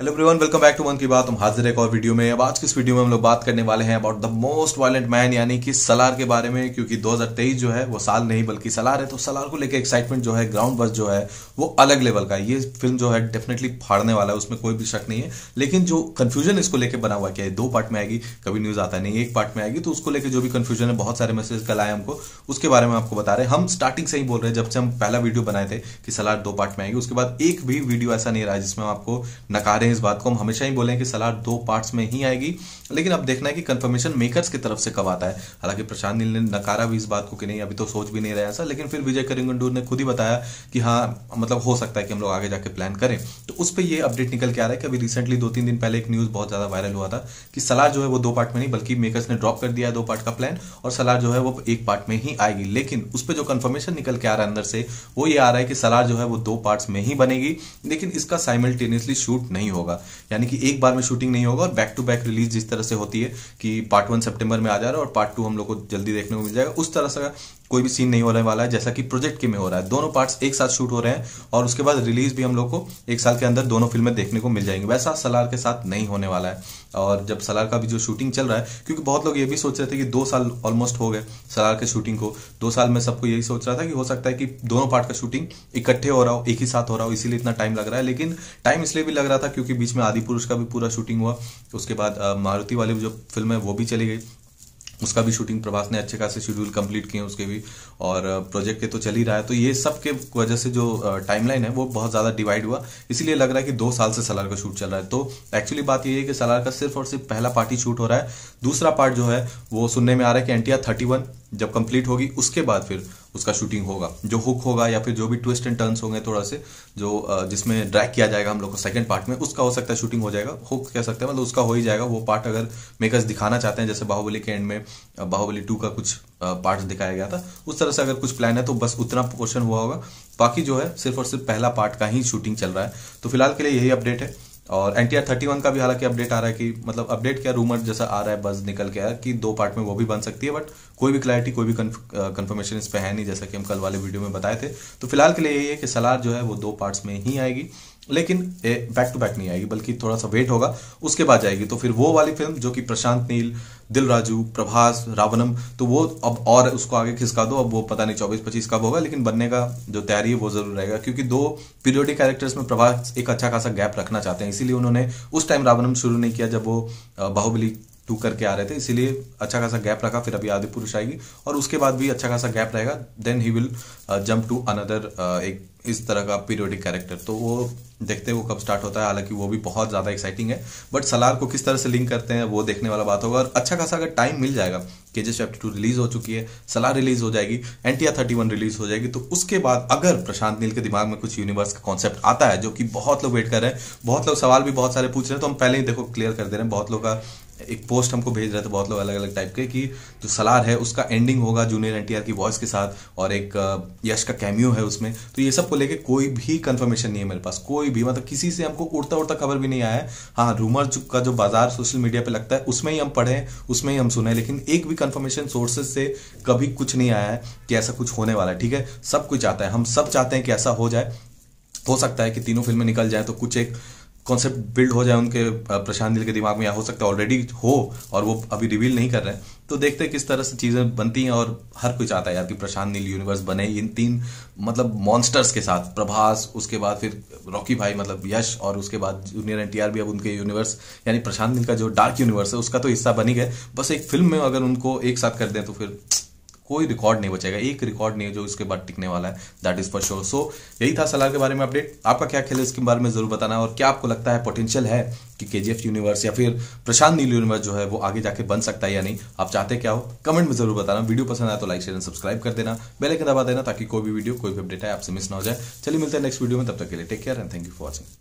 Hello everyone, welcome back to Mann ki बात। हम हाजिर एक और वीडियो में। अब आज की इस वीडियो में हम लोग बात करने वाले हैं about the most violent man यानी कि सलार के बारे में, क्योंकि 2023 जो है वो साल नहीं बल्कि सलार है। तो सलार को लेकर एक्साइटमेंट जो है, ग्राउंड बस जो है वो अलग लेवल का है। ये फिल्म जो है डेफिनेटली फाड़ने वाला है, उसमें कोई भी शक नहीं है। लेकिन जो कंफ्यूजन इसको लेकर बना हुआ है, 2 पार्ट में आएगी, कभी न्यूज आता नहीं, एक पार्ट में आएगी, तो उसको लेकर जो भी कंफ्यूजन है, बहुत सारे मैसेज कल आए हमको, उसके बारे में आपको बता रहे हैं। हम स्टार्टिंग से ही बोल रहे हैं, जब से हम पहला वीडियो बनाए थे कि सलार 2 पार्ट में आएगी, उसके बाद एक भी वीडियो ऐसा नहीं रहा जिसमें हम आपको नकारे हैं इस बात को। हम हमेशा बोले कि सलार 2 पार्ट्स में ही आएगी, लेकिन अब देखना है कि कंफर्मेशन मेकर्स की तरफ से कब आता है। हालांकि प्रशांत नील ने नकारा भी इस बात को कि नहीं, अभी तो सोच भी नहीं रहे ऐसा, लेकिन फिर विजय करिंगंडूर ने खुद ही बताया कि हाँ, मतलब हो सकता है कि हम लोग आगे जाके प्लान करें। तो उस पर ये अपडेट निकल के आ रहा है कि अभी रिसेंटली 2-3 दिन पहले एक न्यूज बहुत ज्यादा वायरल हुआ था कि सलार जो है वो 2 पार्ट में नहीं बल्कि मेकर्स ने ड्रॉप कर दिया है 2 पार्ट का प्लान, और सलार जो है वो 1 पार्ट में ही आएगी। लेकिन उस पर जो कंफर्मेशन निकल के आ रहा है अंदर से, वो ये आ रहा है कि सलार जो है वो 2 पार्ट्स में ही बनेगी, लेकिन इसका साइमल्टेनियसली शूट नहीं होगा, यानी कि एक बार में शूटिंग नहीं होगा। और बैक टू बैक रिलीज जिस तरह से होती है कि पार्ट 1 सितंबर में आ जा रहा है और पार्ट 2 हम लोग को जल्दी देखने को मिल जाएगा, उस तरह से कोई भी सीन नहीं होने वाला है जैसा कि प्रोजेक्ट के में हो रहा है। दोनों पार्ट्स एक साथ शूट हो रहे हैं और उसके बाद रिलीज भी हम लोग को 1 साल के अंदर दोनों फिल्में देखने को मिल जाएंगी। वैसा सलार के साथ नहीं होने वाला है। और जब सलार का भी जो शूटिंग चल रहा है, क्योंकि बहुत लोग ये भी सोच रहे थे कि 2 साल ऑलमोस्ट हो गए सलार के शूटिंग को, 2 साल में सबको यही सोच रहा था कि हो सकता है कि दोनों पार्ट का शूटिंग इकट्ठे हो रहा हो, एक ही साथ हो रहा हो, इसीलिए इतना टाइम लग रहा है। लेकिन टाइम इसलिए भी लग रहा था क्योंकि बीच में आदि पुरुष का भी पूरा शूटिंग हुआ, उसके बाद मारुति वाली जो फिल्म है वो भी चली गई, उसका भी शूटिंग प्रभास ने अच्छे खासे शेड्यूल कंप्लीट किए उसके भी, और प्रोजेक्ट के तो चल ही रहा है। तो ये सब के वजह से जो टाइमलाइन है वो बहुत ज्यादा डिवाइड हुआ, इसीलिए लग रहा है कि 2 साल से सलार का शूट चल रहा है। तो एक्चुअली बात ये है कि सलार का सिर्फ और सिर्फ पहला पार्ट ही शूट हो रहा है। दूसरा पार्ट जो है वो सुनने में आ रहा है कि एनटीआर 31 जब कंप्लीट होगी उसके बाद फिर उसका शूटिंग होगा। जो हुक होगा या फिर जो भी ट्विस्ट एंड टर्न्स होंगे थोड़ा से, जो जिसमें ड्रैग किया जाएगा हम लोग को सेकंड पार्ट में, उसका हो सकता है शूटिंग हो जाएगा। हुक कह सकते हैं, मतलब उसका हो ही जाएगा वो पार्ट। अगर मेकर्स दिखाना चाहते हैं, जैसे बाहुबली के एंड में बाहुबली 2 का कुछ पार्ट दिखाया गया था, उस तरह से अगर कुछ प्लान है तो बस उतना पोर्शन हुआ होगा। बाकी जो है सिर्फ और सिर्फ पहला पार्ट का ही शूटिंग चल रहा है। तो फिलहाल के लिए यही अपडेट है। और एनटीआर 31 का भी हालांकि अपडेट आ रहा है कि, मतलब अपडेट क्या, रूमर जैसा आ रहा है, बस निकल के आया कि 2 पार्ट में वो भी बन सकती है, बट कोई भी क्लैरिटी, कोई भी कंफर्मेशन इस पे है नहीं, जैसा कि हम कल वाले वीडियो में बताए थे। तो फिलहाल के लिए यही है कि सलार जो है वो 2 पार्ट्स में ही आएगी, लेकिन बैक टू बैक नहीं आएगी, बल्कि थोड़ा सा वेट होगा, उसके बाद जाएगी। तो फिर वो वाली फिल्म जो कि प्रशांत नील, दिल राजू, प्रभास, रावणम, तो वो अब और उसको आगे खिसका दो। अब वो पता नहीं 24-25 कब होगा, लेकिन बनने का जो तैयारी है वो जरूर रहेगा, क्योंकि 2 पीरियोडिक कैरेक्टर्स में प्रभास एक अच्छा खासा गैप रखना चाहते हैं। इसीलिए उन्होंने उस टाइम रावणम शुरू नहीं किया जब वो बाहुबली 2 करके आ रहे थे, इसीलिए अच्छा खासा गैप रखा। फिर अभी आदि पुरुष आएगी और उसके बाद भी अच्छा खासा गैप रहेगा, then he will jump to another एक इस तरह का पीरियोडिक कैरेक्टर। तो वो देखते हैं वो कब स्टार्ट होता है। हालांकि वो भी बहुत ज्यादा एक्साइटिंग है, बट सलार को किस तरह से लिंक करते हैं वो देखने वाला बात होगा। और अच्छा खासा अगर टाइम मिल जाएगा, केजीएफ चैप्टर 2 रिलीज हो चुकी है, सलार रिलीज हो जाएगी, एनटीआर 31 रिलीज हो जाएगी, तो उसके बाद अगर प्रशांत नील के दिमाग में कुछ यूनिवर्स का कॉन्सेप्ट आता है, जो कि बहुत लोग वेट कर रहे हैं, बहुत लोग सवाल भी बहुत सारे पूछ रहे हैं, तो हम पहले ही देखो क्लियर कर दे रहे हैं। बहुत लोग का एक पोस्ट हमको भेज रहे थे बहुत लोग अलग अलग टाइप के, कि जो सलार है उसका एंडिंग होगा जूनियर एनटीआर की वॉइस के साथ, और एक यश का कैमियो है उसमें। तो ये सब को लेके कोई भी कंफर्मेशन नहीं है मेरे पास, कोई भी, मतलब किसी से हमको उड़ता उड़ता खबर भी नहीं आया है। हाँ, रूमर का जो बाजार सोशल मीडिया पे लगता है उसमें ही हम पढ़े, उसमें ही हम सुने, लेकिन एक भी कंफर्मेशन सोर्सेज से कभी कुछ नहीं आया है कि ऐसा कुछ होने वाला है। ठीक है, सब कुछ आता है, हम सब चाहते हैं कि ऐसा हो जाए। हो सकता है कि तीनों फिल्में निकल जाए तो कुछ एक कॉन्सेप्ट बिल्ड हो जाए उनके प्रशांत नील के दिमाग में, या हो सकता है ऑलरेडी हो और वो अभी रिवील नहीं कर रहे हैं। तो देखते हैं किस तरह से चीजें बनती हैं। और हर कोई चाहता है यार कि प्रशांत नील यूनिवर्स बने इन 3 मतलब मॉन्स्टर्स के साथ, प्रभास, उसके बाद फिर रॉकी भाई मतलब यश, और उसके बाद जूनियर एनटीआर भी अब उनके यूनिवर्स यानी प्रशांत नील का जो डार्क यूनिवर्स है उसका तो हिस्सा बन ही गए। बस एक फिल्म में अगर उनको एक साथ कर दें तो फिर कोई रिकॉर्ड नहीं बचेगा, एक रिकॉर्ड नहीं है जो इसके बाद टिकने वाला है, दैट इज फॉर श्योर। सो यही था सलार के बारे में अपडेट। आपका क्या ख्याल है इसके बारे में जरूर बताना, और क्या आपको लगता है पोटेंशियल है कि केजीएफ यूनिवर्स या फिर प्रशांत नील यूनिवर्स जो है वो आगे जाके बन सकता है या नहीं? आप चाहते क्या हो कमेंट में जरूर बताना। वीडियो पसंद आया तो लाइक शेयर एंड सब्सक्राइब कर देना, बेल आइकन दबा देना ताकि कोई भी वीडियो, कोई भी अपडेट है आपसे मिस ना हो जाए। चलिए मिलते हैं नेक्स्ट वीडियो में, तब तक के लिए take care and thank you for watching.